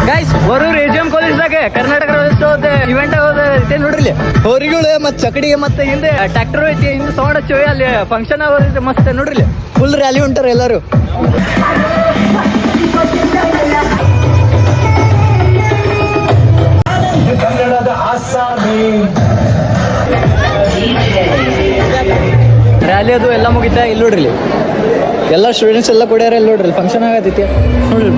Guys ಬರೂರ್ AGM ಕಾಲೇಜ್ದಾಗ Karnataka ರಾಜ್ಯೋತ್ಸವದ event ಆಗೋದೈತೆ ನೋಡ್ರಿ. ಹೋರಿಗಳು ಮತ್ತೆ ಚಕಡಿಗೆ ಮತ್ತೆ ಹಿಂದೆ ಟ್ರ್ಯಾಕ್ಟರ್ ಐತಿ, ಹಿಂದೆ ಸೌಂಡ್ ಹಚ್ಚಿ ಅಲ್ಲಿ ಫಂಕ್ಷನ್ ಆಗೋದೈತೆ ಮಸ್ತ್ ನೋಡ್ರಿ. ಫುಲ್ ರ್ಯಾಲಿ ಹೊಂಟಾರ ಎಲ್ಲರೂ. ರ್ಯಾಲಿ ಅದು ಎಲ್ಲ ಮುಗಿತಾ ಇಲ್ಲಿ ನೋಡ್ರಿ. ಎಲ್ಲ ಸ್ಟೂಡೆಂಟ್ಸ್ ಎಲ್ಲ ಕೊಡ್ಯಾರ ಇಲ್ಲಿ ನೋಡ್ರಿ. ಫಂಕ್ಷನ್ ಆಗತೈತಿ ನೋಡ್ರಿ.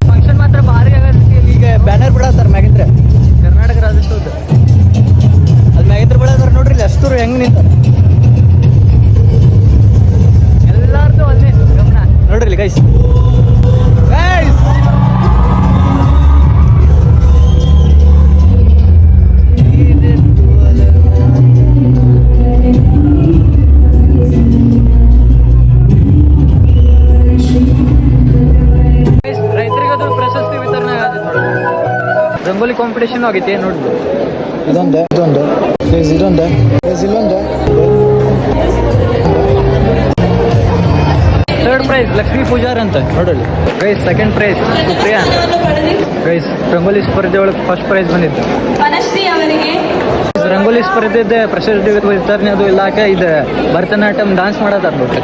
ಫಂಕ್ಷನ್ ಮಾತ್ರ ಭಾರಿ ಆಗತೈತಿ. ಈಗ ಬ್ಯಾನರ್ ಬಿಡತ್ತಾರ ಮ್ಯಾಗಿಂದ್ರ ಕರ್ನಾಟಕ ರಾಜ್ಯೋತ್ಸವದ. ಅದು ಮ್ಯಾಗಿಂದ್ರ ಬಿಡತ್ತಾರ ನೋಡ್ರಿ. ಅಷ್ಟು ಹೆಂಗ್ ನಿಂತಾರ ಎಲ್ಲಾರ್ದು ಅಲ್ಲೇ ಗಮನ ನೋಡ್ರಿ ಗೈಸ್. ರೈತರಿಗದು ಪ್ರಶಸ್ತಿ ವಿತರಣೆ ಆಗತ್ತೆ. ರಂಗೋಲಿ ಕಾಂಪಿಟೇಷನ್ ಆಗೈತಿ ನೋಡ್ರಿ. ಇದೊಂದು ಥರ್ಡ್ ಪ್ರೈಸ್ ಲಕ್ಷ್ಮೀ ಪೂಜಾರ್ ಅಂತ ನೋಡಲಿ guys. Second prize Supriya guys. Rangoli ಸ್ಪರ್ಧೆ ಒಳಗೆ ಫಸ್ಟ್ ಪ್ರೈಸ್ ಬಂದಿತ್ತು. ರಂಗೋಲಿ ಸ್ಪರ್ಧೆದ ಪ್ರಶಸ್ತಿ ವಿತರಣೆ ಅದು ಇಲಾಖೆ ಇದು ಭರತನಾಟ್ಯಂ ಡಾನ್ಸ್ ಮಾಡೋದಾರ ನೋಡ್ರಿ.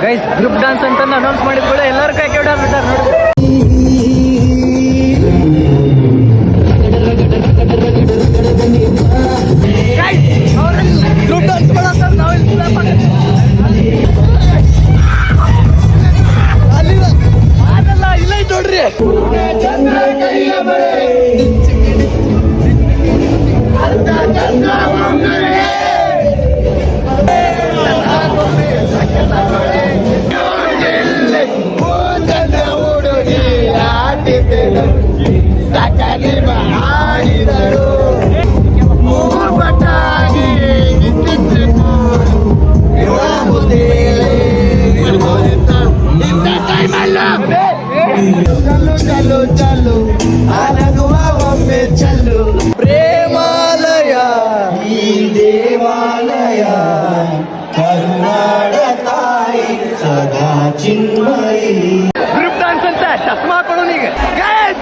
ಗೈಸ್ ಗ್ರೂಪ್ ಡಾನ್ಸ್ ಅಂತ ಅನೌನ್ಸ್ ಮಾಡಿದ ಕೂಡ ಎಲ್ಲರೂ ಕೈ ಕೆಡ ಬಿಟ್ಟಾರ ನೋಡಿ. ಗ್ರೂಪ್ ಡಾನ್ಸ್ ಮಾಡತ್ತಾರ. ನಾವು ಅದಲ್ಲ ಇಲ್ಲ ನೋಡ್ರಿ. ಪ್ರೇಮಾಲಯ ಈ ದೇವಾಲಯ ಕರುನಾಡ ತಾಯಿ ಸದಾ ಚಿನ್ಮಯಿ. ಗ್ರೂಪ್ ಡಾನ್ಸ್ ಅಂತ ಚಸ್ಮಾ ಹಾಕೊಳ್ಳೋಣ ಈಗ.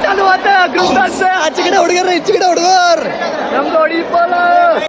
ಚಾಲು ಆತ ಗ್ರೂಪ್ ಡಾನ್ಸ್. ಆಚೆ ಕಡೆ ಹುಡುಗರ ಈಚೆ ಕಡೆ ಹುಡುಗರು ನಮ್ದು ಹೊಡಿ